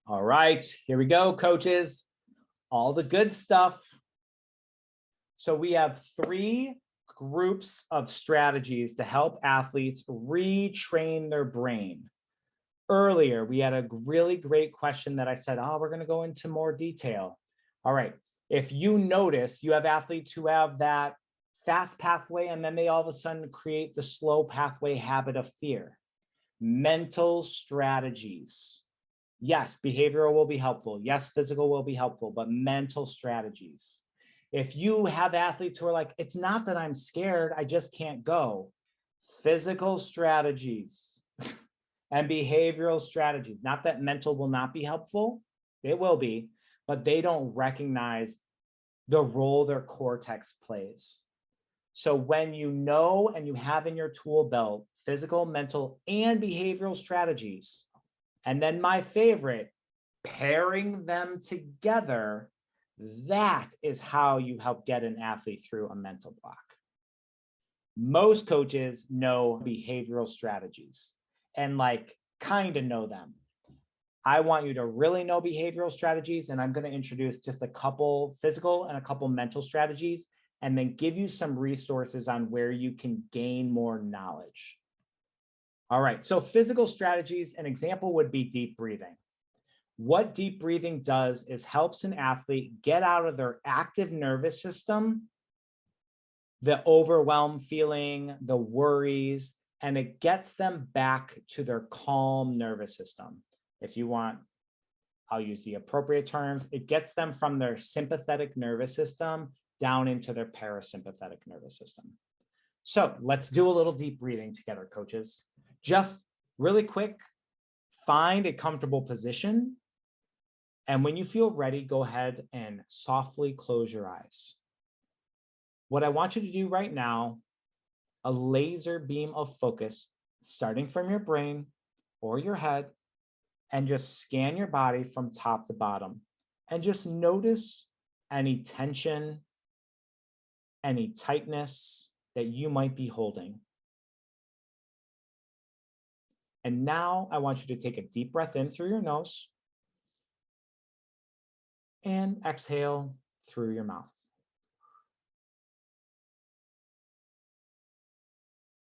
All right, here we go, coaches. All the good stuff. So we have three groups of strategies to help athletes retrain their brain. Earlier, we had a really great question that I said, oh, we're going to go into more detail. All right, if you notice, you have athletes who have that fast pathway, and then they all of a sudden create the slow pathway habit of fear. Mental strategies. Yes, behavioral will be helpful. Yes, physical will be helpful, but mental strategies. If you have athletes who are like, it's not that I'm scared, I just can't go. Physical strategies and behavioral strategies. Not that mental will not be helpful, it will be, but they don't recognize the role their cortex plays. So when you know and you have in your tool belt physical, mental, and behavioral strategies, and then my favorite, pairing them together, that is how you help get an athlete through a mental block. Most coaches know behavioral strategies and kind of know them. I want you to really know behavioral strategies, and I'm going to introduce just a couple physical and a couple mental strategies, and then give you some resources on where you can gain more knowledge. All right, so physical strategies, an example would be deep breathing. What deep breathing does is helps an athlete get out of their active nervous system, the overwhelm feeling, the worries, and it gets them back to their calm nervous system. If you want, I'll use the appropriate terms. It gets them from their sympathetic nervous system down into their parasympathetic nervous system. So let's do a little deep breathing together, coaches. Just really quick, find a comfortable position. And when you feel ready, go ahead and softly close your eyes. What I want you to do right now, a laser beam of focus starting from your brain or your head, and just scan your body from top to bottom. And just notice any tension, any tightness that you might be holding. And now I want you to take a deep breath in through your nose and exhale through your mouth.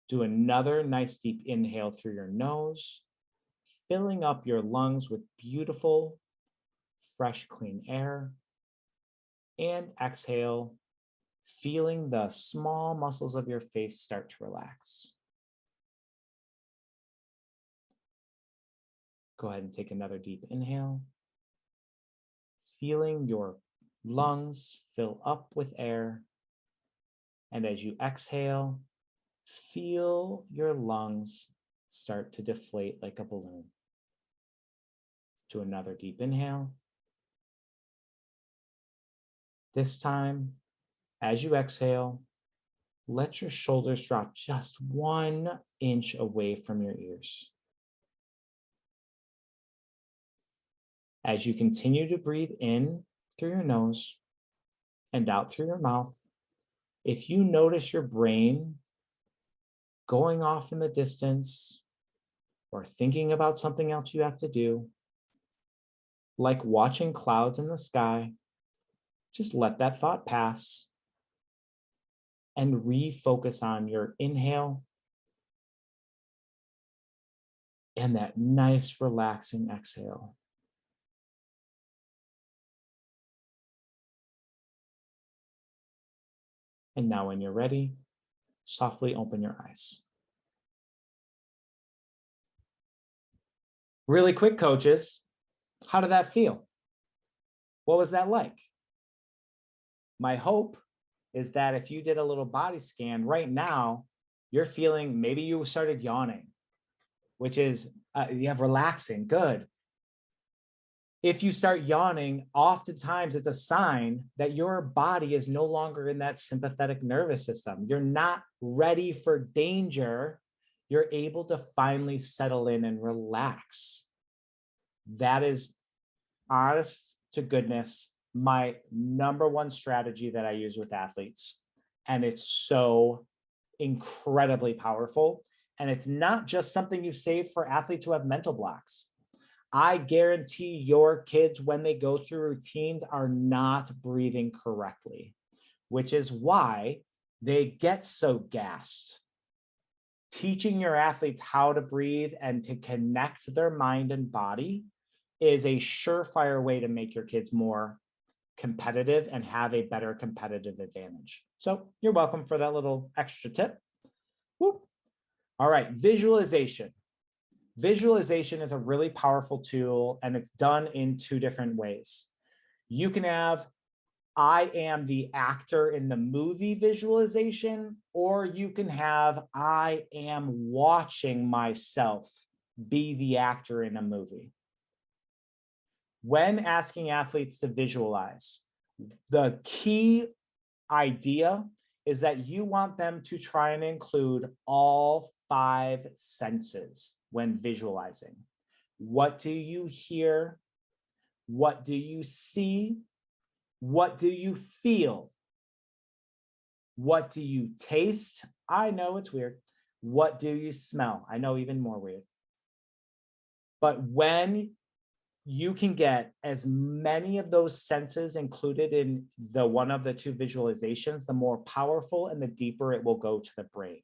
Do another nice deep inhale through your nose, filling up your lungs with beautiful, fresh, clean air. And exhale, feeling the small muscles of your face start to relax. Go ahead and take another deep inhale, feeling your lungs fill up with air. And as you exhale, feel your lungs start to deflate like a balloon. Let's do another deep inhale. This time, as you exhale, let your shoulders drop just 1 inch away from your ears. As you continue to breathe in through your nose and out through your mouth, if you notice your brain going off in the distance or thinking about something else you have to do, like watching clouds in the sky, just let that thought pass and refocus on your inhale and that nice relaxing exhale. And now when you're ready, softly open your eyes. Really quick, coaches, how did that feel? What was that like? My hope is that if you did a little body scan right now, you're feeling, maybe you started yawning, which is relaxing, good. If you start yawning, oftentimes it's a sign that your body is no longer in that sympathetic nervous system. You're not ready for danger. You're able to finally settle in and relax. That is, honest to goodness, my number one strategy that I use with athletes. And it's so incredibly powerful. And it's not just something you save for athletes who have mental blocks. I guarantee your kids, when they go through routines, are not breathing correctly, which is why they get so gassed. Teaching your athletes how to breathe and to connect their mind and body is a surefire way to make your kids more competitive and have a better competitive advantage. So you're welcome for that little extra tip. Whoop. All right, visualization. Visualization is a really powerful tool, and it's done in two different ways. You can have I am the actor in the movie visualization, or you can have I am watching myself be the actor in a movie. When asking athletes to visualize, the key idea is that you want them to try and include all 5 senses when visualizing. What do you hear? What do you see? What do you feel? What do you taste? I know it's weird. What do you smell? I know, even more weird. But when you can get as many of those senses included in the one of the 2 visualizations, the more powerful and the deeper it will go to the brain.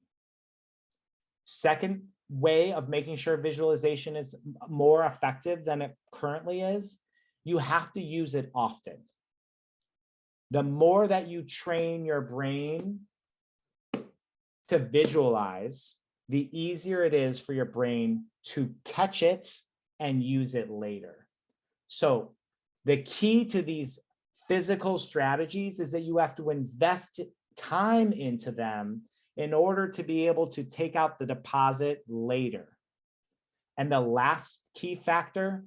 Second way of making sure visualization is more effective than it currently is, you have to use it often. The more that you train your brain to visualize, the easier it is for your brain to catch it and use it later. So the key to these physical strategies is that you have to invest time into them in order to be able to take out the deposit later. And the last key factor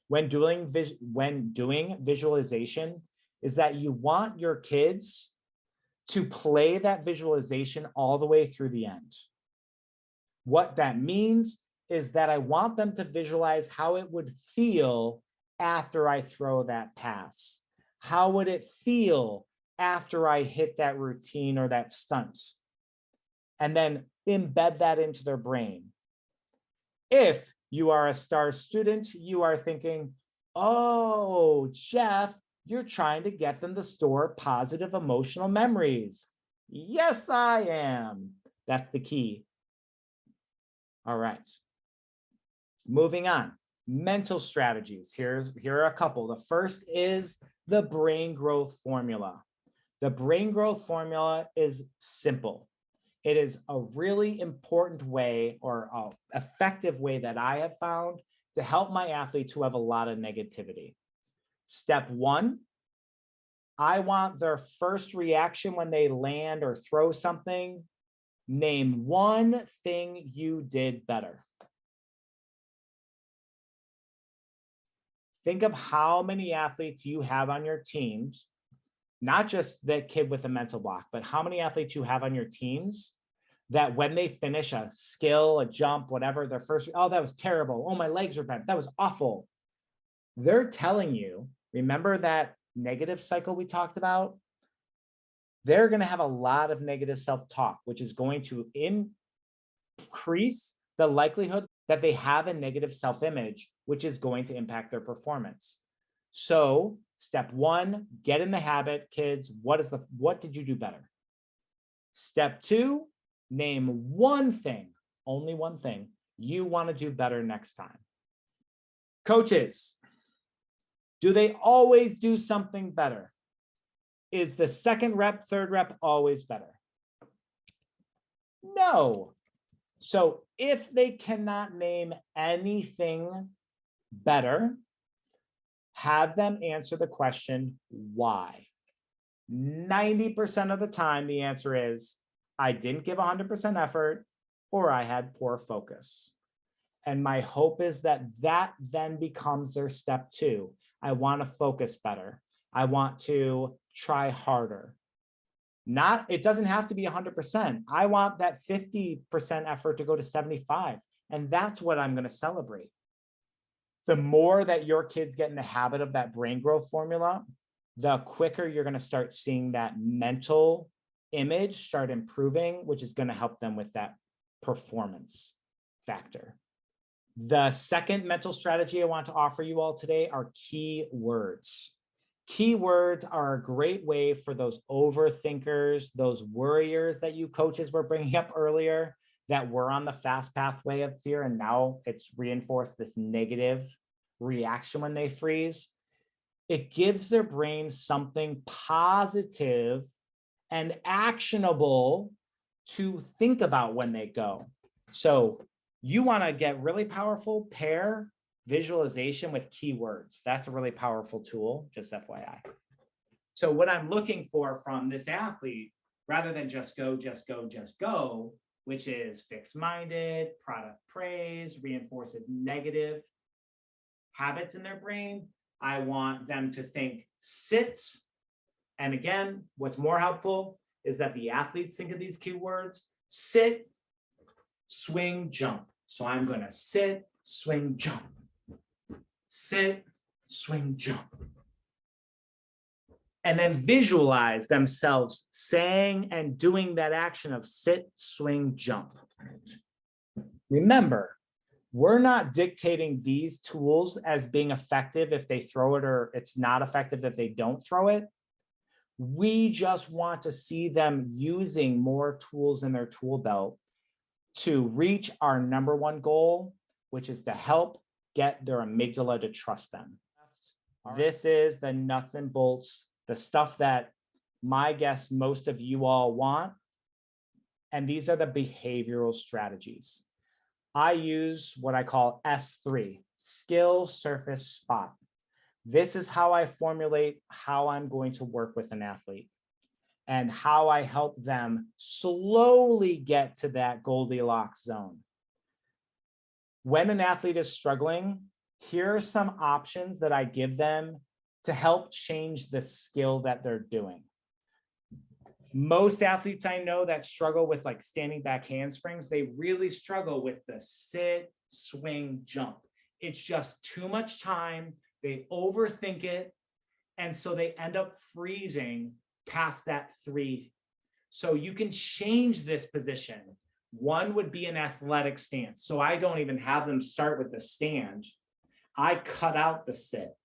when doing visualization is that you want your kids to play that visualization all the way through the end. What that means is that I want them to visualize how it would feel after I throw that pass. How would it feel after I hit that routine or that stunt? And then embed that into their brain. If you are a STAR student, you are thinking, oh, Jeff, you're trying to get them to store positive emotional memories. Yes, I am. That's the key. All right. Moving on. Mental strategies. Here are a couple. The first is the brain growth formula. The brain growth formula is simple. It is a really important way, or an effective way, that I have found to help my athletes who have a lot of negativity. Step 1, I want their first reaction when they land or throw something. Name one thing you did better. Think of how many athletes you have on your teams, not just the kid with a mental block, but how many athletes you have on your teams that when they finish a skill, a jump, whatever, their first, oh, that was terrible. Oh, my legs are bent. That was awful. They're telling you, remember that negative cycle we talked about? They're going to have a lot of negative self-talk, which is going to increase the likelihood that they have a negative self-image, which is going to impact their performance. So step 1, get in the habit, kids. What did you do better? Step 2, name one thing, only one thing, you want to do better next time. Coaches, do they always do something better? Is the second rep, third rep always better? No. So if they cannot name anything better, have them answer the question, why? 90% of the time, the answer is, I didn't give 100% effort, or I had poor focus. And my hope is that that then becomes their step 2. I want to focus better. I want to try harder. It doesn't have to be 100%. I want that 50% effort to go to 75. And that's what I'm going to celebrate. The more that your kids get in the habit of that brain growth formula, the quicker you're going to start seeing that mental image start improving, which is going to help them with that performance factor. The second mental strategy I want to offer you all today are keywords. Keywords are a great way for those overthinkers, those worriers that you coaches were bringing up earlier, that were on the fast pathway of fear, and now it's reinforced this negative reaction when they freeze. It gives their brain something positive and actionable to think about when they go. So you want to get really powerful, pair visualization with keywords. That's a really powerful tool, just FYI. So what I'm looking for from this athlete, rather than just go, just go, just go, which is fixed-minded, product praise, reinforces negative habits in their brain, I want them to think sit. And again, what's more helpful is that the athletes think of these keywords: sit, swing, jump. So I'm going to sit, swing, jump. Sit, swing, jump. And then visualize themselves saying and doing that action of sit, swing, jump. Remember, we're not dictating these tools as being effective if they throw it, or it's not effective if they don't throw it. We just want to see them using more tools in their tool belt to reach our number one goal, which is to help get their amygdala to trust them. This is the nuts and bolts, the stuff that my guess most of you all want. And these are the behavioral strategies. I use what I call S3, skill, surface, spot. This is how I formulate how I'm going to work with an athlete and how I help them slowly get to that Goldilocks zone. When an athlete is struggling, here are some options that I give them to help change the skill that they're doing. Most athletes I know that struggle with like standing back handsprings, they really struggle with the sit, swing, jump. It's just too much time. They overthink it. And so they end up freezing past that 3. So you can change this position. One would be an athletic stance. So I don't even have them start with the stand. I cut out the sit.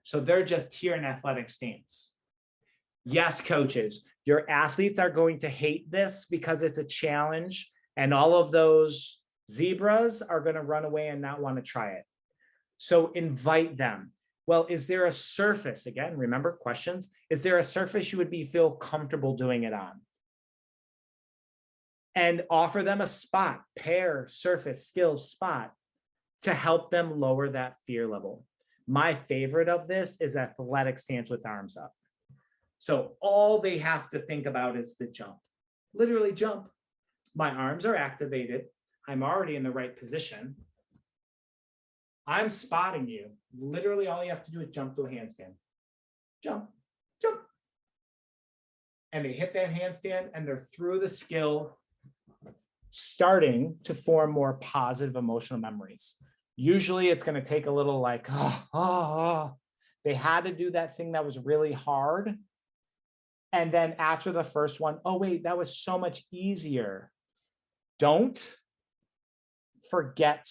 So they're just here in athletic stance. Yes, coaches, your athletes are going to hate this because it's a challenge, and all of those zebras are going to run away and not want to try it. So invite them. Well, is there a surface? Again, remember questions. Is there a surface you would feel comfortable doing it on? And offer them a spot, pair, surface, skills, spot, to help them lower that fear level. My favorite of this is athletic stance with arms up. So all they have to think about is the jump. Literally jump. My arms are activated. I'm already in the right position. I'm spotting you. Literally all you have to do is jump to a handstand. Jump, jump. And they hit that handstand and they're through the skill, starting to form more positive emotional memories. Usually it's going to take a little like, they had to do that thing that was really hard. And then after the first one, oh, wait, that was so much easier. Don't forget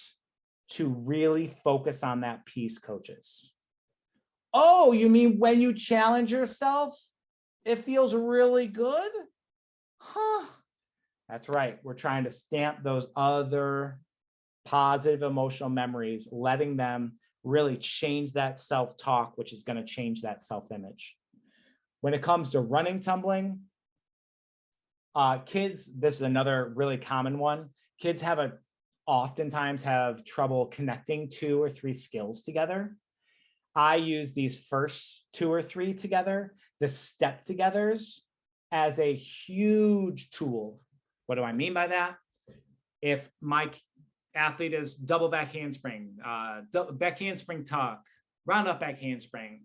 to really focus on that piece, coaches. Oh, you mean when you challenge yourself, it feels really good? Huh. That's right. We're trying to stamp those other positive emotional memories, letting them really change that self-talk, which is going to change that self-image. When it comes to running, tumbling, kids, this is another really common one. Kids oftentimes have trouble connecting 2 or 3 skills together. I use these first 2 or 3 together, the step togethers, as a huge tool. What do I mean by that? If my athlete is double back handspring, back handspring tuck, round up back handspring,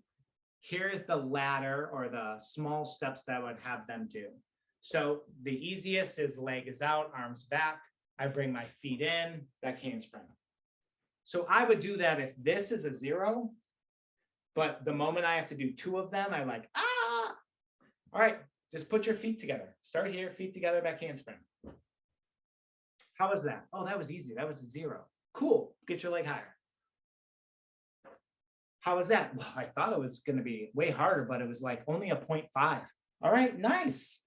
here's the ladder or the small steps that I would have them do. So the easiest is leg is out, arms back. I bring my feet in, back handspring. So I would do that if this is a 0, but the moment I have to do 2 of them, I'm like, ah! All right, just put your feet together. Start here, feet together, back handspring. How was that? Oh, that was easy. That was a 0. Cool. Get your leg higher. How was that? Well, I thought it was going to be way harder, but it was like only a 0.5. All right, nice.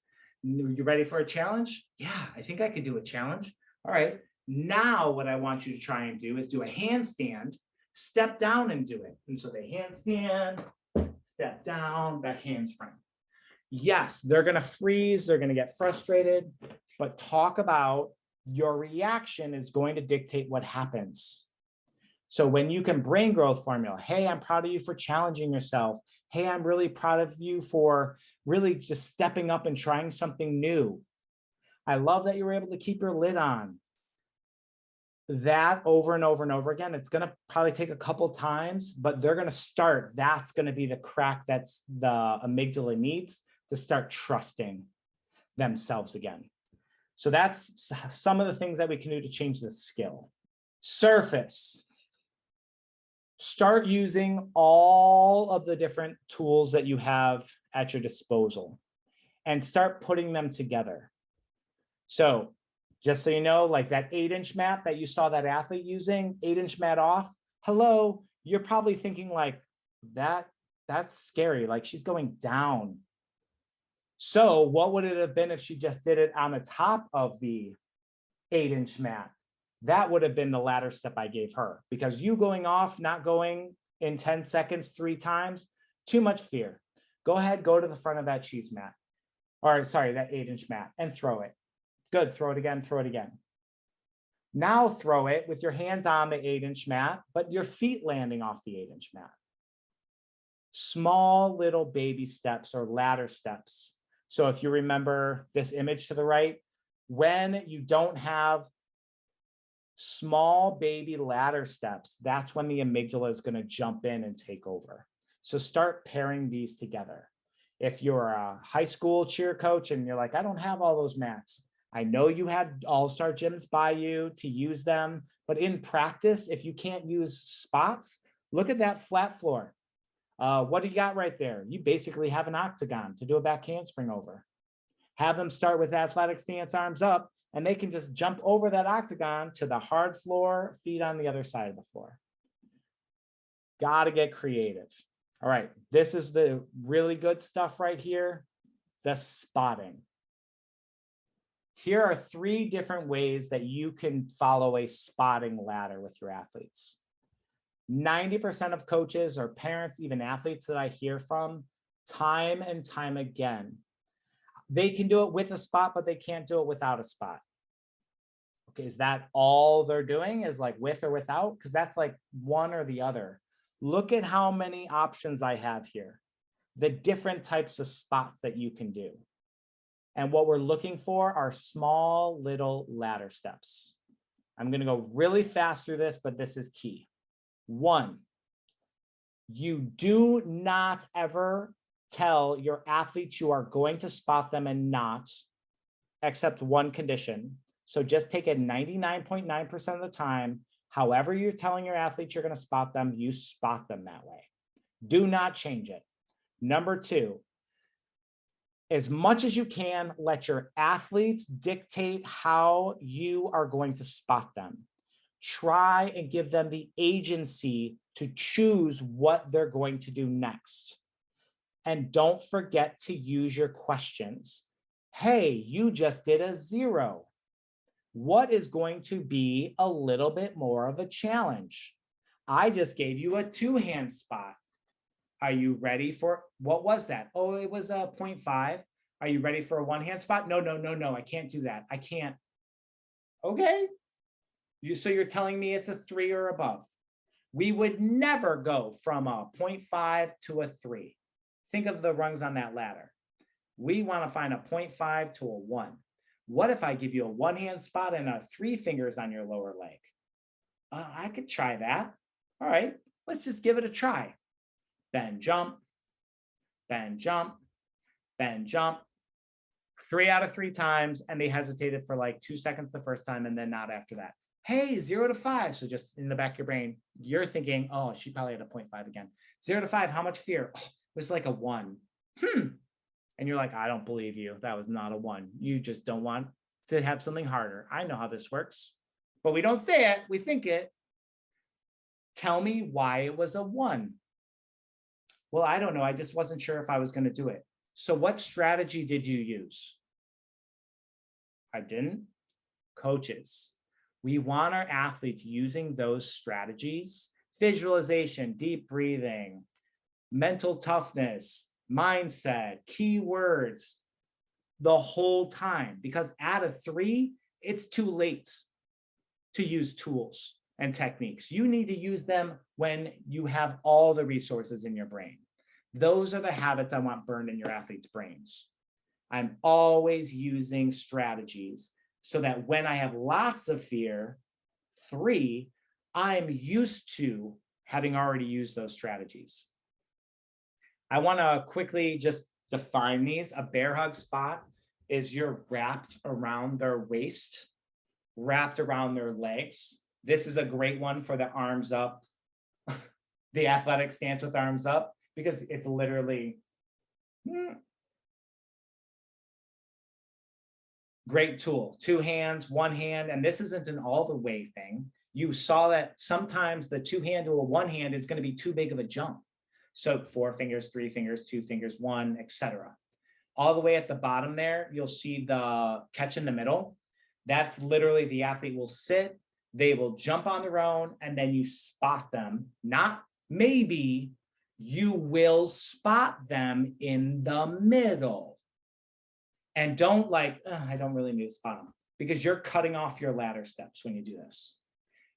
You ready for a challenge? Yeah, I think I could do a challenge. All right. Now what I want you to try and do is do a handstand, step down and do it. And so they handstand, step down, back handspring. Yes, they're going to freeze, they're going to get frustrated, but talk about your reaction is going to dictate what happens. So when you can brain growth formula, hey, I'm proud of you for challenging yourself. Hey, I'm really proud of you for really just stepping up and trying something new. I love that you were able to keep your lid on. That over and over and over again, it's going to probably take a couple times, but they're going to start. That's going to be the crack that's the amygdala needs to start trusting themselves again. So that's some of the things that we can do to change this skill. Surface. Start using all of the different tools that you have at your disposal and start putting them together. So just so you know, like that 8-inch mat that you saw that athlete using, 8-inch mat off, hello, you're probably thinking like, that's scary, like she's going down. So what would it have been if she just did it on the top of the 8-inch mat? That would have been the ladder step I gave her, because you going off, not going in 10 seconds 3 times, too much fear. Go ahead, go to the front of that cheese mat, or sorry, that 8-inch mat, and throw it. Good, throw it again, throw it again. Now throw it with your hands on the 8-inch mat, but your feet landing off the 8-inch mat. Small little baby steps or ladder steps. So if you remember this image to the right, when you don't have small baby ladder steps, that's when the amygdala is going to jump in and take over. So start pairing these together. If you're a high school cheer coach and you're like, I don't have all those mats. I know you had all-star gyms by you to use them, but in practice, if you can't use spots, look at that flat floor. What do you got right there? You basically have an octagon to do a back handspring over. Have them start with athletic stance, arms up, and they can just jump over that octagon to the hard floor, feet on the other side of the floor. Got to get creative. All right, this is the really good stuff right here, the spotting. Here are 3 different ways that you can follow a spotting ladder with your athletes. 90% of coaches or parents, even athletes that I hear from, time and time again, they can do it with a spot, but they can't do it without a spot. Okay, is that all they're doing, is like with or without? Because that's like one or the other. Look at how many options I have here, the different types of spots that you can do. And what we're looking for are small little ladder steps. I'm going to go really fast through this, but this is key. 1, you do not ever tell your athletes you are going to spot them and not, except one condition. So just take it 99.9% of the time. However you're telling your athletes you're going to spot them, you spot them that way. Do not change it. Number 2, as much as you can, let your athletes dictate how you are going to spot them. Try and give them the agency to choose what they're going to do next. And don't forget to use your questions. Hey, you just did a 0. What is going to be a little bit more of a challenge? I just gave you a 2-hand spot. Are you ready for, what was that? Oh, it was a 0.5. Are you ready for a 1-hand spot? No, I can't do that. I can't. Okay. So you're telling me it's a 3 or above. We would never go from a 0.5 to a 3. Think of the rungs on that ladder. We want to find a 0.5 to a 1. What if I give you a 1-hand spot and a 3 fingers on your lower leg? I could try that. All right, let's just give it a try. Bend, jump, bend, jump, bend, jump. 3 out of 3 times, and they hesitated for like 2 seconds the first time and then not after that. Hey, 0 to 5. So just in the back of your brain, you're thinking, oh, she probably had a 0.5 again. 0 to 5, how much fear? Oh, it was like a 1. And you're like, I don't believe you. That was not a 1. You just don't want to have something harder. I know how this works. but we don't say it, we think it. Tell me why it was a 1. Well, I don't know. I just wasn't sure if I was going to do it. So what strategy did you use? I didn't. Coaches, we want our athletes using those strategies, visualization, deep breathing, mental toughness, mindset, keywords, the whole time, because at a 3, it's too late to use tools and techniques. You need to use them when you have all the resources in your brain. Those are the habits I want burned in your athletes' brains. I'm always using strategies so that when I have lots of fear, 3, I'm used to having already used those strategies. I want to quickly just define these. A bear hug spot is you're wrapped around their waist, wrapped around their legs. This is a great one for the arms up, the athletic stance with arms up, because it's literally great tool. 2 hands, 1 hand, and this isn't an all the way thing. You saw that sometimes the 2 hand to a 1 hand is going to be too big of a jump. So 4 fingers, 3 fingers, 2 fingers, 1, etc. All the way at the bottom there, you'll see the catch in the middle. That's literally the athlete will sit, they will jump on their own, and then you spot them. Not maybe, you will spot them in the middle. And don't like, I don't really need to spot them, because you're cutting off your ladder steps when you do this.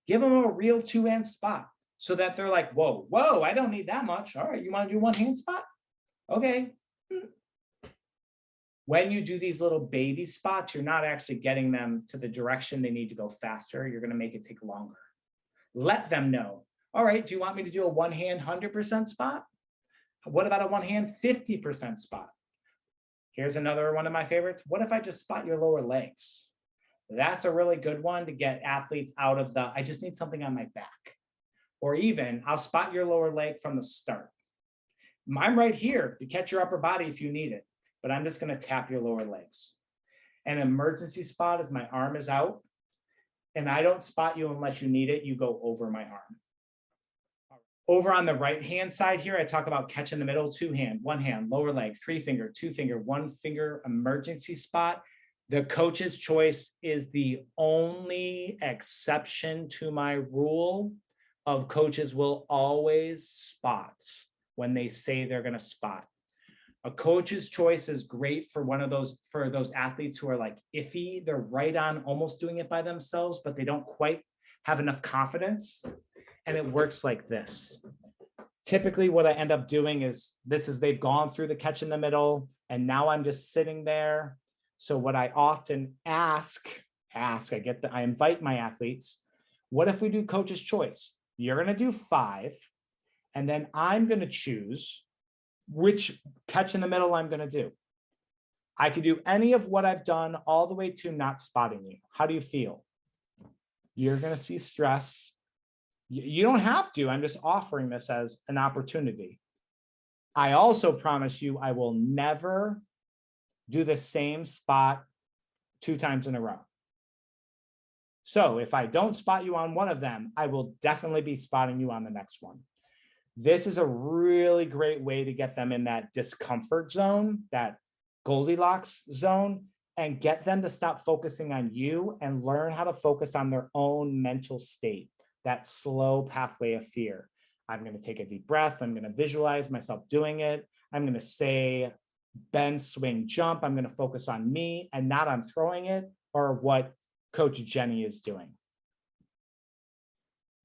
Give them a real 2-hand spot so that they're like, whoa, I don't need that much. All right, you want to do 1-hand spot? Okay. When you do these little baby spots, you're not actually getting them to the direction they need to go faster. You're going to make it take longer. Let them know. All right, do you want me to do a 1-hand 100% spot? What about a 1-hand 50% spot? Here's another one of my favorites. What if I just spot your lower legs? That's a really good one to get athletes out of the, I just need something on my back. Or even, I'll spot your lower leg from the start. I'm right here to catch your upper body if you need it, but I'm just going to tap your lower legs. An emergency spot is my arm is out, and I don't spot you unless you need it. You go over my arm. Over on the right-hand side here, I talk about catch in the middle, 2 hand, 1 hand, lower leg, 3 finger, 2 finger, 1 finger emergency spot. The coach's choice is the only exception to my rule of coaches will always spot when they say they're going to spot. A coach's choice is great for those athletes who are like iffy. They're right on almost doing it by themselves, but they don't quite have enough confidence. And it works like this. Typically what I end up doing is they've gone through the catch in the middle, and now I'm just sitting there. So what I often ask, I invite my athletes, what if we do coach's choice? You're going to do 5, and then I'm going to choose which catch in the middle I'm going to do. I could do any of what I've done all the way to not spotting you. How do you feel? You're going to see stress. You don't have to. I'm just offering this as an opportunity. I also promise you I will never do the same spot 2 times in a row. So if I don't spot you on one of them, I will definitely be spotting you on the next one. This is a really great way to get them in that discomfort zone, that Goldilocks zone, and get them to stop focusing on you and learn how to focus on their own mental state, that slow pathway of fear. I'm going to take a deep breath. I'm going to visualize myself doing it. I'm going to say, bend, swing, jump. I'm going to focus on me and not on throwing it or what Coach Jenny is doing.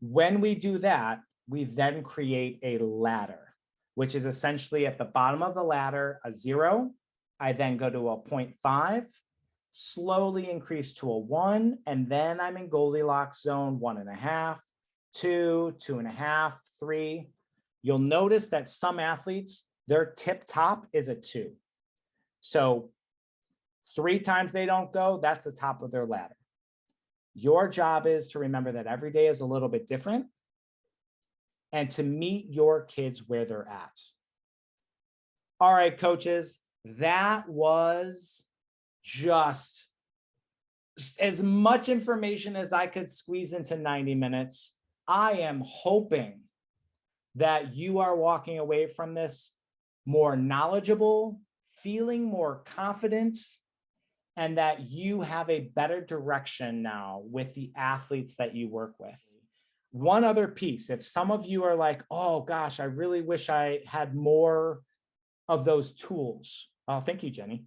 When we do that, we then create a ladder, which is essentially at the bottom of the ladder, a 0. I then go to a 0.5, slowly increase to a 1, and then I'm in Goldilocks zone 1.5, 2, 2.5, 3. You'll notice that some athletes, their tip top is a 2. So 3 times they don't go, that's the top of their ladder. Your job is to remember that every day is a little bit different and to meet your kids where they're at. All right, coaches, that was just as much information as I could squeeze into 90 minutes. I am hoping that you are walking away from this more knowledgeable, feeling more confident, and that you have a better direction now with the athletes that you work with. One other piece, if some of you are like, oh gosh, I really wish I had more of those tools. Oh, thank you, Jenny.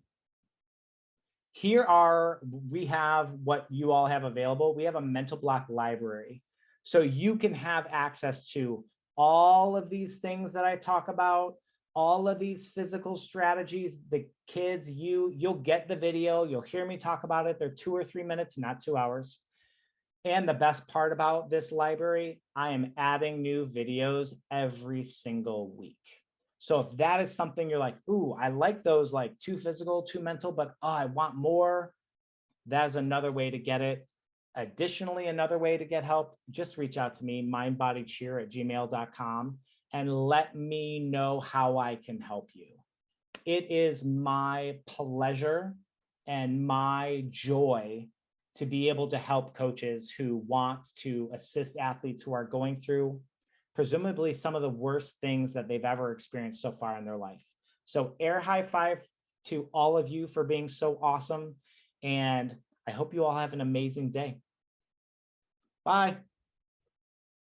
We have what you all have available. We have a mental block library. So you can have access to all of these things that I talk about, all of these physical strategies. The kids, you'll get the video, you'll hear me talk about it. They're 2 or 3 minutes, not 2 hours. And the best part about this library, I am adding new videos every single week. So if that is something you're like, ooh, I like those like too physical, too mental, but oh, I want more, that's another way to get it. Additionally, another way to get help, just reach out to me, mindbodycheer@gmail.com, and let me know how I can help you. It is my pleasure and my joy to be able to help coaches who want to assist athletes who are going through presumably some of the worst things that they've ever experienced so far in their life. So air high five to all of you for being so awesome. And I hope you all have an amazing day. Bye.